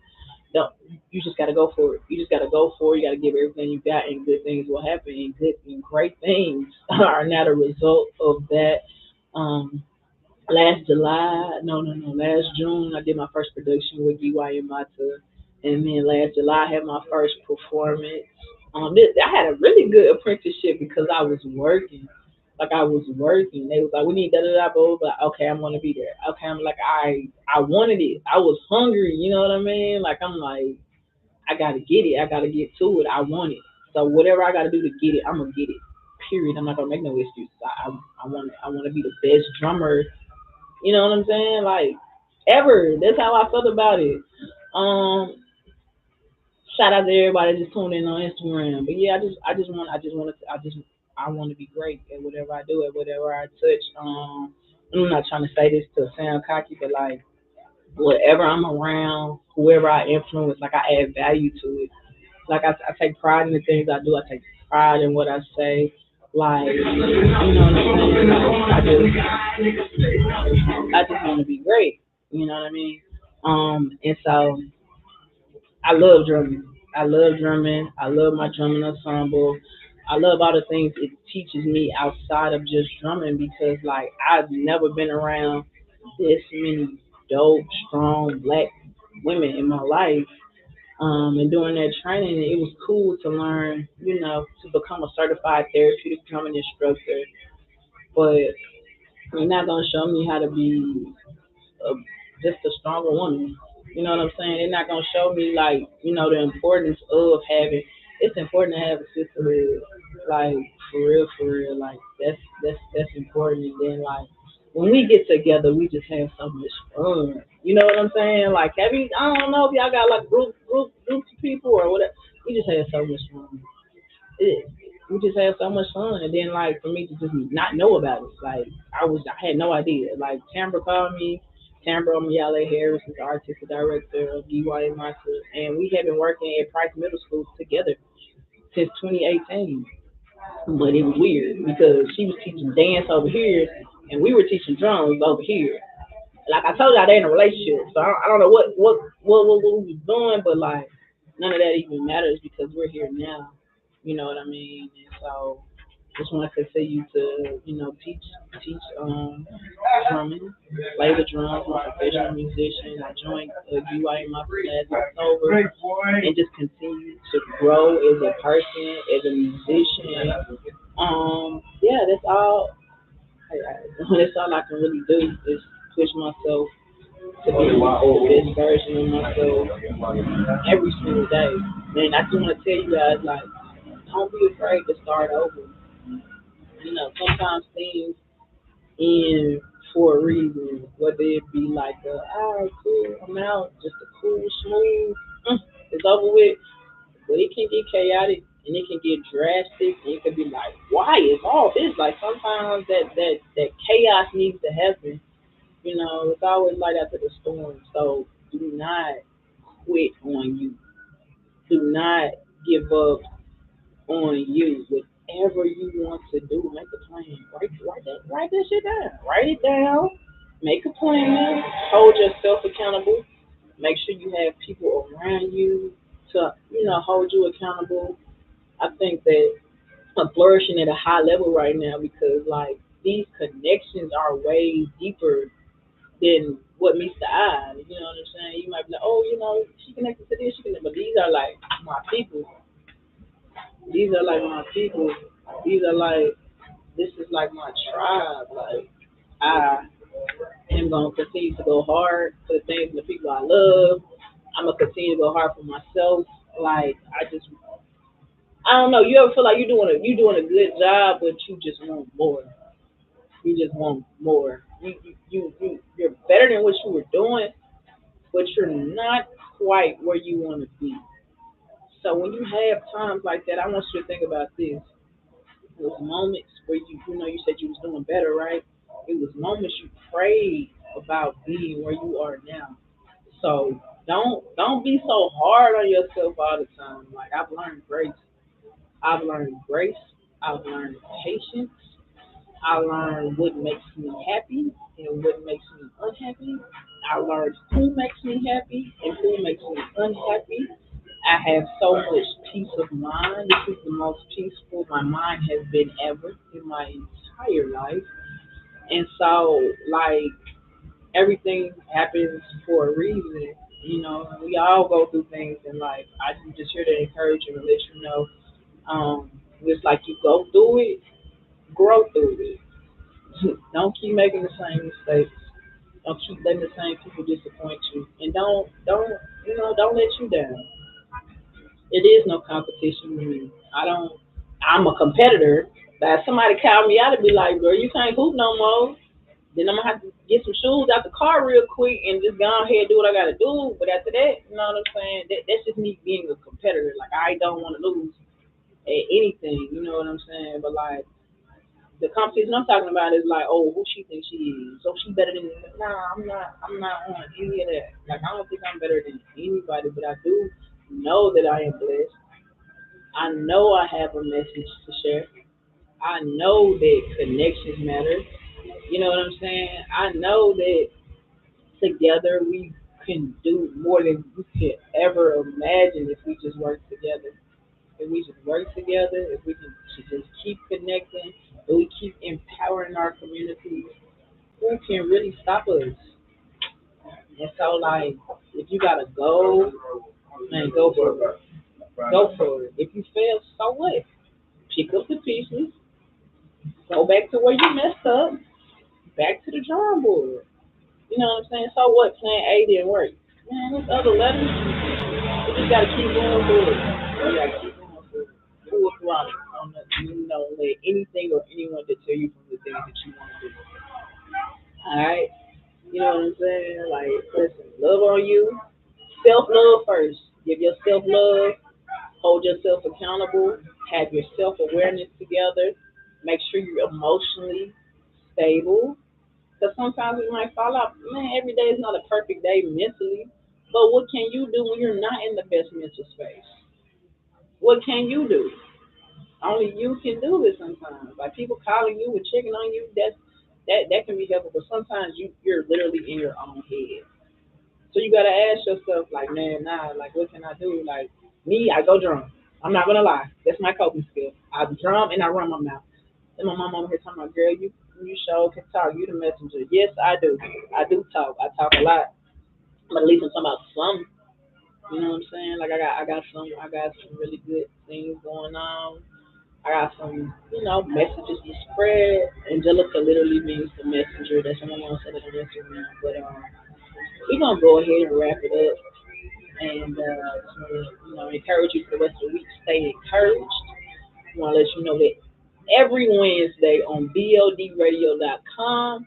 Don't you just gotta go for it. You just gotta go for it. You gotta give everything you got, and good things will happen. And good and great things are not a result of that. Um, last July, no, last June, I did my first production with GY and Mata, and then last July I had my first performance. I had a really good apprenticeship because I was working. Like I was working. They was like, we need da da da blah blah. Okay, I'm gonna be there. Okay, I'm like I wanted it. I was hungry. You know what I mean? Like I'm like I gotta get it. I gotta get to it. I want it. So whatever I gotta do to get it, I'm gonna get it. Period. I'm not gonna make no excuses. I want to be the best drummer, you know what I'm saying? Like ever. That's how I felt about it. Um, shout out to everybody just tuning in on Instagram. But yeah, I want to be great at whatever I do, at whatever I touch. I'm not trying to say this to sound cocky, but like whatever I'm around, whoever I influence, like I add value to it. Like I take pride in the things I do. I take pride in what I say. Like you know what I'm saying? Like I just want to be great. You know what I mean? And so I love drumming. I love drumming. I love my drumming ensemble. I love all the things it teaches me outside of just drumming because like I've never been around this many dope, strong black women in my life. And during that training, it was cool to learn, you know, to become a certified therapeutic drumming instructor. But you're not gonna show me how to be a, just a stronger woman. You know what I'm saying? They're not gonna show me like you know the importance of having. It's important to have a sisterhood, like for real. Like that's important. And then like when we get together, we just have so much fun. You know what I'm saying? Like have you? I don't know if y'all got like groups of people or whatever. We just have so much fun. It, we just had so much fun, and then like for me to just not know about it, like I had no idea. Like Tambra called me, Tambra Mayale Harris is the artistic director of GY Monster, and we have been working at Price Middle School together since 2018. But it was weird because she was teaching dance over here, and we were teaching drums over here. Like I told y'all, they in a relationship, so I don't know what we was doing, but like none of that even matters because we're here now. You know what I mean? And so just want to continue to teach drumming, play the drums. I'm a professional musician. I joined GY in my last October, and just continue to grow as a person, as a musician. Yeah, that's all. That's all I can really do is push myself to be the best version of myself every single day. And I just want to tell you guys, like, don't be afraid to start over. Sometimes things end for a reason, whether it be like all right, cool, I'm out, just a cool, smooth, it's over with. But it can get chaotic and it can get drastic and it can be like, why is all this? Like sometimes that chaos needs to happen. It's always light after the storm. So do not quit on you. Do not give up on you. Whatever you want to do, make a plan. Write that shit down. Write it down. Make a plan. Hold yourself accountable. Make sure you have people around you to, hold you accountable. I think that I'm flourishing at a high level right now because like these connections are way deeper than what meets the eye. You know what I'm saying? You might be like, oh, she connected to this, she connected, but these are like my people. These are like my people. These are like this is like my tribe. Like I am gonna continue to go hard for the things and the people I love. I'm gonna continue to go hard for myself. Like I don't know. You ever feel like you're doing a good job, but you just want more. You just want more. You're better than what you were doing, but you're not quite where you want to be. So when you have times like that, I want you to think about this. Those moments where you said you was doing better, right? It was moments you prayed about being where you are now. So don't be so hard on yourself all the time. Like I've learned grace. I've learned grace. I've learned patience. I learned what makes me happy and what makes me unhappy. I learned who makes me happy and who makes me unhappy. I have so much peace of mind. This is the most peaceful my mind has been ever in my entire life. And so, like, everything happens for a reason. We all go through things in life. I'm just here to encourage you and let you know. It's like you go through it, grow through it. Don't keep making the same mistakes. Don't keep letting the same people disappoint you, and don't let you down. It is no competition with me. I don't. I'm a competitor. But if somebody called me out and be like, "Girl, you can't hoop no more," then I'm gonna have to get some shoes out the car real quick and just go ahead and do what I gotta do. But after that, you know what I'm saying? That's just me being a competitor. Like I don't want to lose at anything. You know what I'm saying? But like the competition I'm talking about is like, oh, who she thinks she is. So she better than me. Nah, I'm not. I'm not on any of that. Like I don't think I'm better than anybody, but I do know that I am blessed. I know I have a message to share. I know that connections matter. You know what I'm saying? I know that together we can do more than we could ever imagine if we just work together. If we just work together, if we can just keep connecting, and we keep empowering our communities, who can really stop us? And so, like, if you got a goal, man, go for it. Go for it. If you fail, so what? Pick up the pieces, go back to where you messed up, back to the drawing board. You know what I'm saying? So what? Plan A didn't work. Man, there's other letters. You just gotta keep going forward. You gotta keep going forward. Full throttle. Don't let anything or anyone deter you from the things that you want to do. All right. You know what I'm saying? Like, listen, love on you. Self love first. Give yourself love. Hold yourself accountable. Have your self awareness together. Make sure you're emotionally stable. Because sometimes we might fall out. Man, every day is not a perfect day mentally. But what can you do when you're not in the best mental space? What can you do? Only you can do it sometimes. Like people calling you and checking on you, that can be helpful. But sometimes you're literally in your own head. So you gotta ask yourself, like, man, nah, like what can I do? Like me, I go drum. I'm not gonna lie. That's my coping skill. I drum and I run my mouth. And my mom over here talking about, girl, you sure can talk. You the messenger. Yes, I do. I do talk. I talk a lot. But at least I'm talking about some. You know what I'm saying? Like I got some really good things going on. I got some, messages to spread. Angelica literally means the messenger. That's someone else said it on Instagram. But we're gonna go ahead and wrap it up, and just wanna, encourage you for the rest of the week. Stay encouraged. I want to let you know that every Wednesday on BLDradio.com,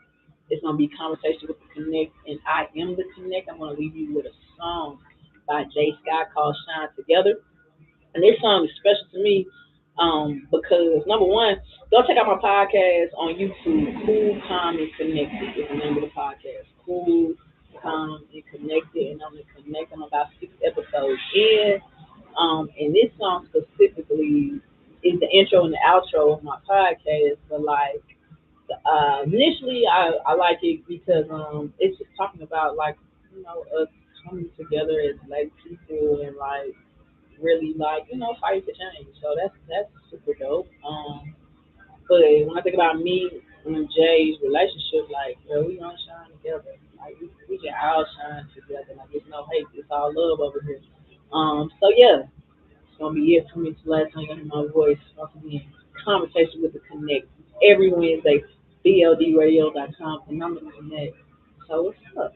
it's going to be Conversation with the Connect, and I am the Connect. I'm going to leave you with a song by Jay Scott called Shine Together. And this song is special to me because, number one, go check out my podcast on YouTube. Cool, Calm, and Connected is the name of the podcast. Cool, Calm, and Connected. And I'm going to connect them about 6 episodes in. And this song specifically is the intro and the outro of my podcast. But like initially, I like it because it's just talking about like us coming together as black people and like really like fight for change. So that's super dope. But when I think about me and Jay's relationship, like girl, we gonna shine together. Like we can all shine together. Like it's no hate, it's all love over here. So yeah, it's gonna be it for me. It's the last time you hear my voice. Once again, Conversation with the Connect every Wednesday, BLDradio.com, and I'm the Connect. So what's up?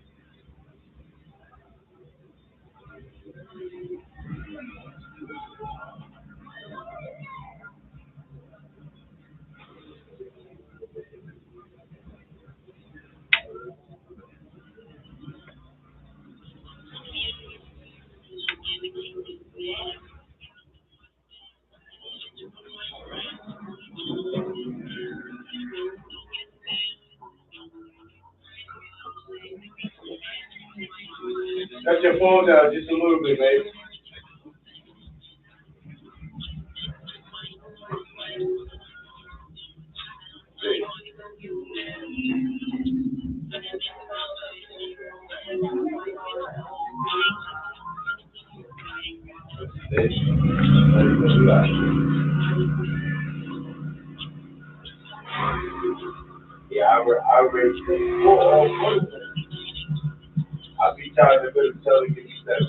Cut your phone down just a little bit, baby. Yeah, I read I be trying to better tell you that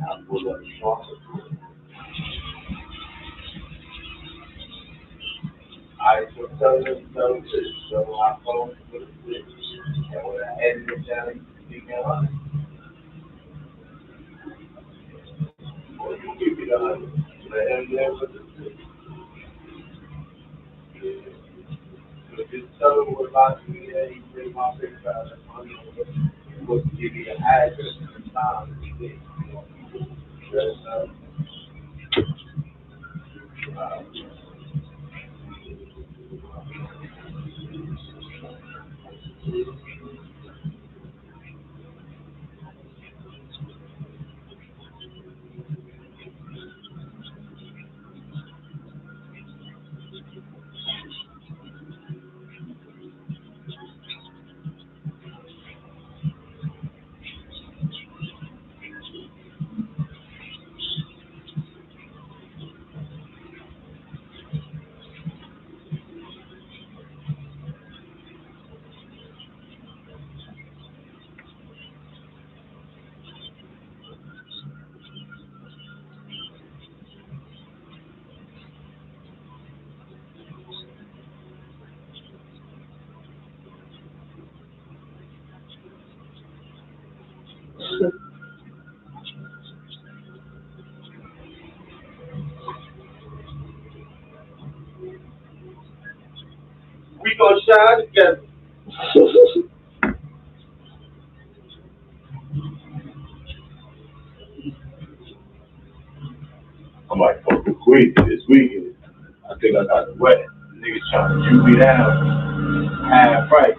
I pull up strong. I was telling them so I phone for the switch. And when I had it down, you know, or you keep it on. Let him live with the switch. So just tell him what about me that he bring my face out of money. He's supposed to give me the address and the time. He did. That's, we gonna shine together. I'm like, fuck the queen this weekend. I think I got the wet. Niggas trying to shoot me down. Half price.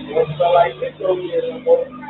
Don't feel like this over here no more.